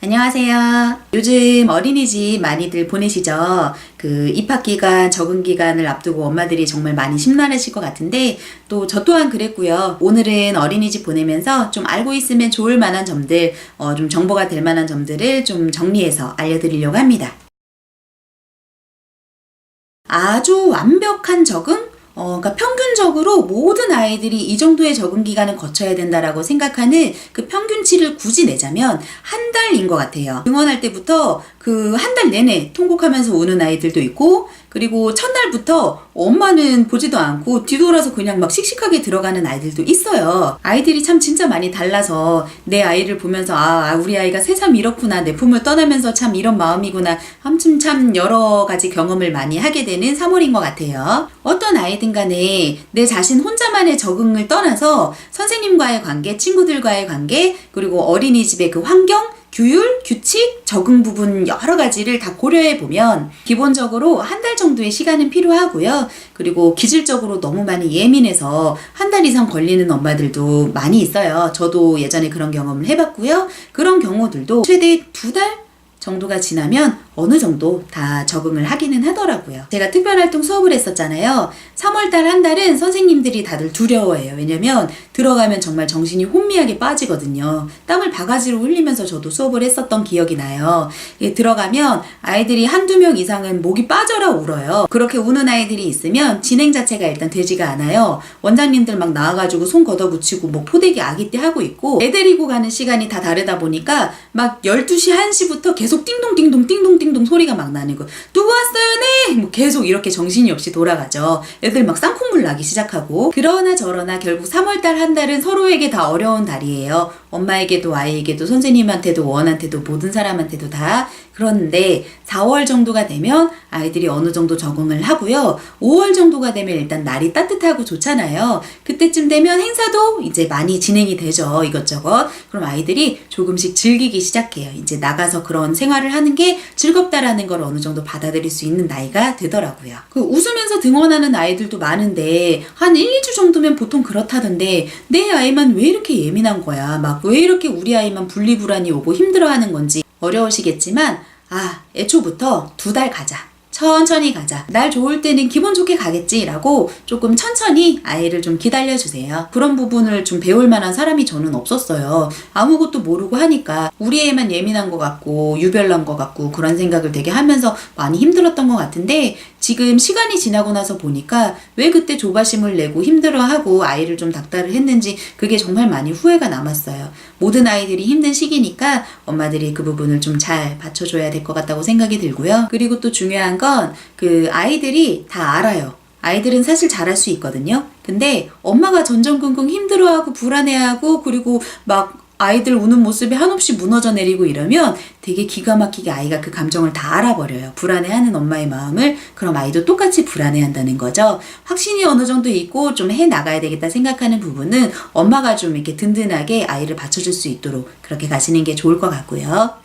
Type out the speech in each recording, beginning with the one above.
안녕하세요. 요즘 어린이집 많이들 보내시죠? 입학기간, 적응기간을 앞두고 엄마들이 정말 많이 심란하실 것 같은데, 또 저 또한 그랬고요. 오늘은 어린이집 보내면서 좀 알고 있으면 좋을 만한 점들, 좀 정보가 될 만한 점들을 좀 정리해서 알려드리려고 합니다. 아주 완벽한 적응? 그러니까 평균적으로 모든 아이들이 이 정도의 적응 기간을 거쳐야 된다라고 생각하는 그 평균치를 굳이 내자면 한 달인 것 같아요. 등원할 때부터 그 한 달 내내 통곡하면서 우는 아이들도 있고, 그리고 첫날부터 엄마는 보지도 않고 뒤돌아서 그냥 막 씩씩하게 들어가는 아이들도 있어요. 아이들이 참 진짜 많이 달라서 내 아이를 보면서 우리 아이가 새삼 이렇구나, 내 품을 떠나면서 참 이런 마음이구나, 아무튼 참 여러 가지 경험을 많이 하게 되는 3월인 것 같아요. 어떤 아이든 간에 내 자신 혼자만의 적응을 떠나서 선생님과의 관계, 친구들과의 관계, 그리고 어린이집의 그 환경, 규율, 규칙, 적응 부분 여러 가지를 다 고려해 보면 기본적으로 한 달 정도의 시간은 필요하고요. 그리고 기질적으로 너무 많이 예민해서 한 달 이상 걸리는 엄마들도 많이 있어요. 저도 예전에 그런 경험을 해봤고요. 그런 경우들도 최대 2달 정도가 지나면 어느 정도 다 적응을 하기는 하더라고요. 제가 특별활동 수업을 했었잖아요. 3월달 한 달은 선생님들이 다들 두려워해요. 왜냐면 들어가면 정말 정신이 혼미하게 빠지거든요. 땀을 바가지로 흘리면서 저도 수업을 했었던 기억이 나요. 들어가면 아이들이 한두 명 이상은 목이 빠져라 울어요. 그렇게 우는 아이들이 있으면 진행 자체가 일단 되지가 않아요. 원장님들 막 나와가지고 손 걷어붙이고 뭐 포대기 아기떼 하고 있고, 애 데리고 가는 시간이 다 다르다 보니까 막 12시, 1시부터 계속 띵동띵동 띵동띵동 소리가 막 나는 거. 누구 왔어요? 네! 뭐 계속 이렇게 정신이 없이 돌아가죠. 애들 막 쌍콩물 나기 시작하고. 그러나 저러나 결국 3월달 한 달은 서로에게 다 어려운 달이에요. 엄마에게도 아이에게도 선생님한테도 원한테도 모든 사람한테도 다. 그런데 4월 정도가 되면 아이들이 어느 정도 적응을 하고요. 5월 정도가 되면 일단 날이 따뜻하고 좋잖아요. 그때쯤 되면 행사도 이제 많이 진행이 되죠. 이것저것. 그럼 아이들이 조금씩 즐기기 시작해요. 이제 나가서 그런 생활을 하는 게 즐겁다라는 걸 어느 정도 받아들일 수 있는 나이가 되더라고요. 웃으면서 등원하는 아이들도 많은데 한 1, 2주 정도면 보통 그렇다던데, 내 아이만 왜 이렇게 예민한 거야? 막 왜 이렇게 우리 아이만 분리불안이 오고 힘들어하는 건지 어려우시겠지만, 애초부터 2달 가자. 천천히 가자. 날 좋을 때는 기분 좋게 가겠지라고 조금 천천히 아이를 좀 기다려주세요. 그런 부분을 좀 배울 만한 사람이 저는 없었어요. 아무것도 모르고 하니까 우리 애만 예민한 것 같고 유별난 것 같고 그런 생각을 되게 하면서 많이 힘들었던 것 같은데, 지금 시간이 지나고 나서 보니까 왜 그때 조바심을 내고 힘들어하고 아이를 좀 닥달을 했는지 그게 정말 많이 후회가 남았어요. 모든 아이들이 힘든 시기니까 엄마들이 그 부분을 좀 잘 받쳐줘야 될 것 같다고 생각이 들고요. 그리고 또 중요한 건 아이들이 다 알아요. 아이들은 사실 잘할 수 있거든요. 근데 엄마가 전전긍긍 힘들어하고 불안해하고, 그리고 막 아이들 우는 모습이 한없이 무너져 내리고 이러면 되게 기가 막히게 아이가 그 감정을 다 알아버려요. 불안해하는 엄마의 마음을. 그럼 아이도 똑같이 불안해한다는 거죠. 확신이 어느 정도 있고 좀 해나가야 되겠다 생각하는 부분은 엄마가 좀 이렇게 든든하게 아이를 받쳐줄 수 있도록 그렇게 가시는 게 좋을 것 같고요.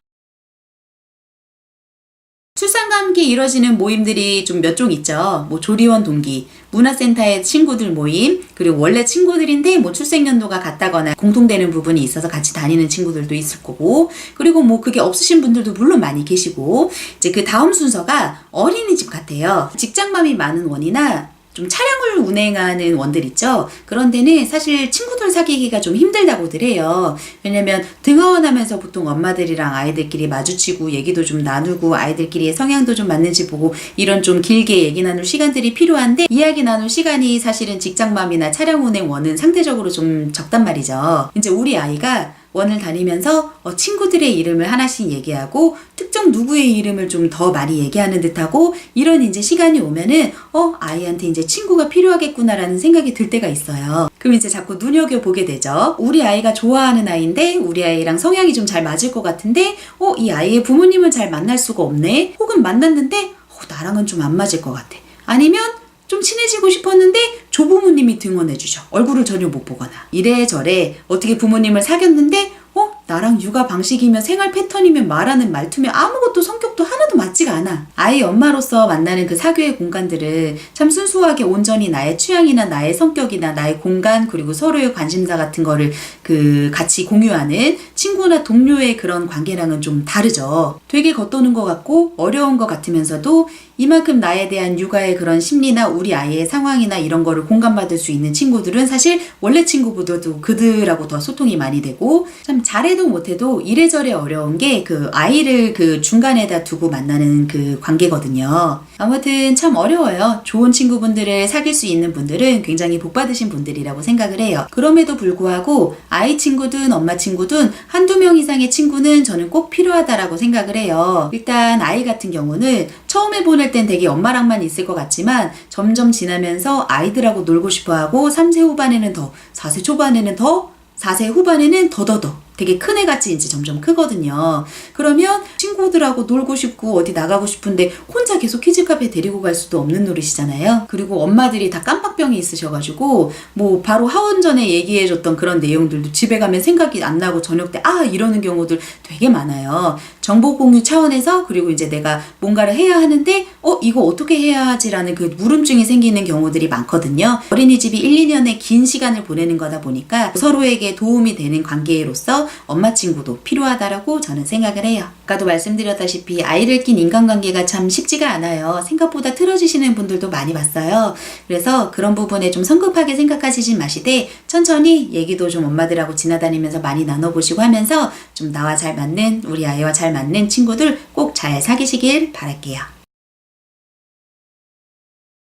출산과 함께 이뤄지는 모임들이 좀 몇 종 있죠. 뭐 조리원 동기, 문화센터의 친구들 모임, 그리고 원래 친구들인데 뭐 출생연도가 같다거나 공통되는 부분이 있어서 같이 다니는 친구들도 있을 거고, 그리고 뭐 그게 없으신 분들도 물론 많이 계시고, 이제 그 다음 순서가 어린이집 같아요. 직장맘이 많은 원이나 좀 차량을 운행하는 원들 있죠. 그런 데는 사실 친구들 사귀기가 좀 힘들다고들 해요. 왜냐면 등하원하면서 보통 엄마들이랑 아이들끼리 마주치고 얘기도 좀 나누고 아이들끼리의 성향도 좀 맞는지 보고 이런 좀 길게 얘기 나눌 시간들이 필요한데, 이야기 나눌 시간이 사실은 직장맘이나 차량 운행 원은 상대적으로 좀 적단 말이죠. 이제 우리 아이가 원을 다니면서 친구들의 이름을 하나씩 얘기하고 특정 누구의 이름을 좀 더 많이 얘기하는 듯하고, 이런 이제 시간이 오면은 아이한테 이제 친구가 필요하겠구나라는 생각이 들 때가 있어요. 그럼 이제 자꾸 눈여겨보게 되죠. 우리 아이가 좋아하는 아이인데 우리 아이랑 성향이 좀 잘 맞을 것 같은데 이 아이의 부모님은 잘 만날 수가 없네. 혹은 만났는데 나랑은 좀 안 맞을 것 같아. 아니면 좀 친해지고 싶었는데 조부모님이 등원해주셔. 얼굴을 전혀 못 보거나. 이래저래 어떻게 부모님을 사귀었는데 나랑 육아 방식이면 생활 패턴이면 말하는 말투면 아무것도 성격도 하나도 맞지가 않아. 아이 엄마로서 만나는 그 사교의 공간들은 참 순수하게 온전히 나의 취향이나 나의 성격이나 나의 공간, 그리고 서로의 관심사 같은 거를 같이 공유하는 친구나 동료의 그런 관계랑은 좀 다르죠. 되게 겉도는 것 같고 어려운 것 같으면서도 이만큼 나에 대한 육아의 그런 심리나 우리 아이의 상황이나 이런 거를 공감받을 수 있는 친구들은 사실 원래 친구보다도 그들하고 더 소통이 많이 되고, 참 잘해도 못해도 이래저래 어려운 게 그 아이를 그 중간에다 두고 만나는 그 관계거든요. 아무튼 참 어려워요. 좋은 친구분들을 사귈 수 있는 분들은 굉장히 복 받으신 분들이라고 생각을 해요. 그럼에도 불구하고 아이 친구든 엄마 친구든 한두 명 이상의 친구는 저는 꼭 필요하다라고 생각을 해요. 일단 아이 같은 경우는 처음에 보낼 땐 되게 엄마랑만 있을 것 같지만 점점 지나면서 아이들하고 놀고 싶어하고 3세 후반에는 더, 4세 초반에는 더, 4세 후반에는 더더더 되게 큰 애같이 이제 점점 크거든요. 그러면 친구들하고 놀고 싶고 어디 나가고 싶은데 혼자 계속 키즈카페 데리고 갈 수도 없는 노릇이잖아요. 그리고 엄마들이 다 깜빡병이 있으셔가지고 뭐 바로 하원 전에 얘기해줬던 그런 내용들도 집에 가면 생각이 안 나고 저녁 때 이러는 경우들 되게 많아요. 정보 공유 차원에서, 그리고 이제 내가 뭔가를 해야 하는데 이거 어떻게 해야 하지라는 그 물음증이 생기는 경우들이 많거든요. 어린이집이 1, 2년의 긴 시간을 보내는 거다 보니까 서로에게 도움이 되는 관계로서 엄마 친구도 필요하다라고 저는 생각을 해요. 아까도 말씀드렸다시피 아이를 낀 인간관계가 참 쉽지가 않아요. 생각보다 틀어지시는 분들도 많이 봤어요. 그래서 그런 부분에 좀 성급하게 생각하시진 마시되 천천히 얘기도 좀 엄마들하고 지나다니면서 많이 나눠보시고 하면서 좀 나와 잘 맞는, 우리 아이와 잘 맞는 친구들 꼭 잘 사귀시길 바랄게요.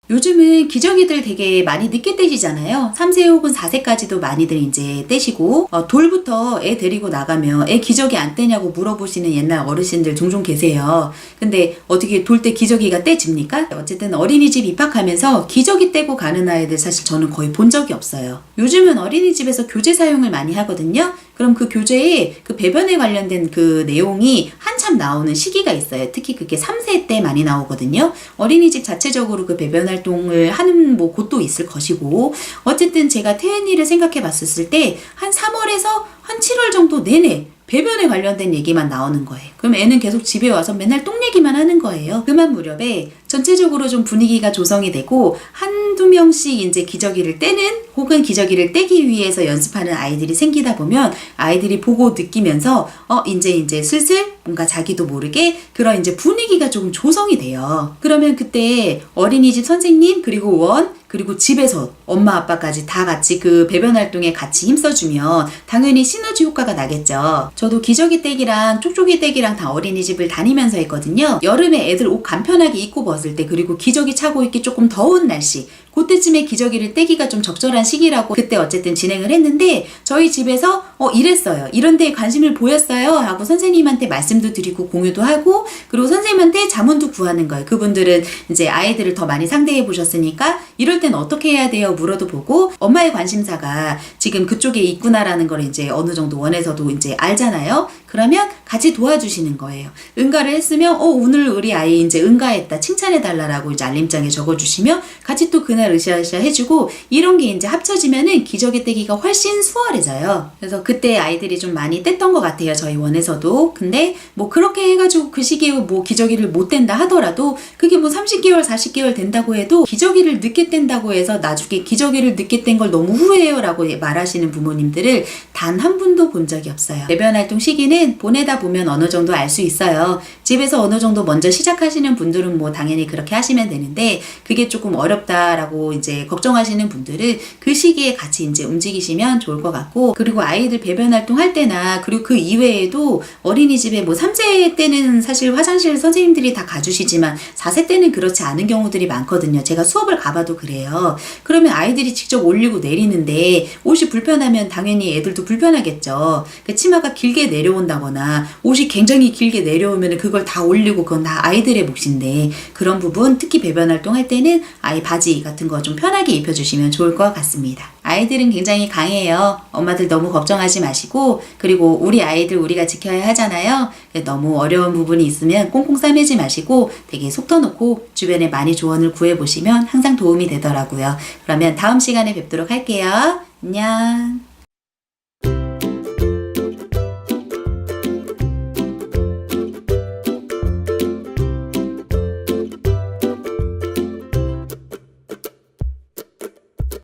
요즘은 기저귀들 되게 많이 늦게 떼시잖아요. 3세 혹은 4세까지도 많이들 이제 떼시고, 돌부터 애 데리고 나가면 애 기저귀 안 떼냐고 물어보시는 옛날 어르신들 종종 계세요. 근데 어떻게 돌 때 기저귀가 떼집니까? 어쨌든 어린이집 입학하면서 기저귀 떼고 가는 아이들 사실 저는 거의 본 적이 없어요. 요즘은 어린이집에서 교재 사용을 많이 하거든요. 그럼 그 교재에 그 배변에 관련된 그 내용이 한참 나오는 시기가 있어요. 특히 그게 3세 때 많이 나오거든요. 어린이집 자체적으로 그 배변 활동을 하는 뭐 곳도 있을 것이고, 어쨌든 제가 태은이를 생각해 봤었을 때 한 3월에서 한 7월 정도 내내 배변에 관련된 얘기만 나오는 거예요. 그럼 애는 계속 집에 와서 맨날 똥 얘기만 하는 거예요. 그만 무렵에 전체적으로 좀 분위기가 조성이 되고 한두 명씩 이제 기저귀를 떼는 혹은 기저귀를 떼기 위해서 연습하는 아이들이 생기다 보면 아이들이 보고 느끼면서 이제 슬슬 뭔가 자기도 모르게 그런 이제 분위기가 조금 조성이 돼요. 그러면 그때 어린이집 선생님 그리고 집에서 엄마 아빠까지 다 같이 그 배변 활동에 같이 힘써주면 당연히 시너지 효과가 나겠죠. 저도 기저귀 떼기랑 촉촉이 떼기랑 다 어린이집을 다니면서 했거든요. 여름에 애들 옷 간편하게 입고 벗을 때, 그리고 기저귀 차고 입기 조금 더운 날씨, 그때쯤에 기저귀를 떼기가 좀 적절한 시기라고 그때 어쨌든 진행을 했는데, 저희 집에서 이랬어요. 이런 데에 관심을 보였어요 하고 선생님한테 말씀도 드리고 공유도 하고, 그리고 선생님한테 자문도 구하는 거예요. 그분들은 이제 아이들을 더 많이 상대해 보셨으니까 이럴 땐 어떻게 해야 돼요 물어도 보고, 엄마의 관심사가 지금 그쪽에 있구나라는 걸 이제 어느 정도 원에서도 이제 알잖아요. 그러면 같이 도와주시는 거예요. 응가를 했으면 오늘 우리 아이 이제 응가했다 칭찬해달라고 이제 알림장에 적어주시면 같이 또 그날 으쌰으쌰 해주고, 이런 게 이제 합쳐지면은 기저귀 떼기가 훨씬 수월해져요. 그래서 그때 아이들이 좀 많이 뗐던 것 같아요. 저희 원에서도. 근데 뭐 그렇게 해가지고 그 시기에 뭐 기저귀를 못 뗀다 하더라도 그게 뭐 30개월 40개월 된다고 해도 기저귀를 늦게 뗀다고 해서 나중에 기저귀를 늦게 뗀 걸 너무 후회해요 라고 말하시는 부모님들을 단 한 분도 본 적이 없어요. 배변 활동 시기는 보내다 보면 어느 정도 알 수 있어요. 집에서 어느 정도 먼저 시작하시는 분들은 뭐 당연히 그렇게 하시면 되는데, 그게 조금 어렵다라고 이제 걱정하시는 분들은 그 시기에 같이 이제 움직이시면 좋을 것 같고, 그리고 아이들 배변 활동 할 때나 그리고 그 이외에도 어린이집에 뭐 3세 때는 사실 화장실 선생님들이 다 가주시지만 4세 때는 그렇지 않은 경우들이 많거든요. 제가 수업을 가봐도 그래요. 그러면 아이들이 직접 올리고 내리는데 옷이 불편하면 당연히 애들도 불편하겠죠. 그 치마가 길게 내려온다거나 옷이 굉장히 길게 내려오면 그걸 다 올리고 그건 다 아이들의 몫인데, 그런 부분 특히 배변 활동할 때는 아이 바지 같은 거 좀 편하게 입혀주시면 좋을 것 같습니다. 아이들은 굉장히 강해요. 엄마들 너무 걱정하지 마시고, 그리고 우리 아이들 우리가 지켜야 하잖아요. 너무 어려운 부분이 있으면 꽁꽁 싸매지 마시고 되게 속 터놓고 주변에 많이 조언을 구해보시면 항상 도움이 되더라고요. 그러면 다음 시간에 뵙도록 할게요. 안녕.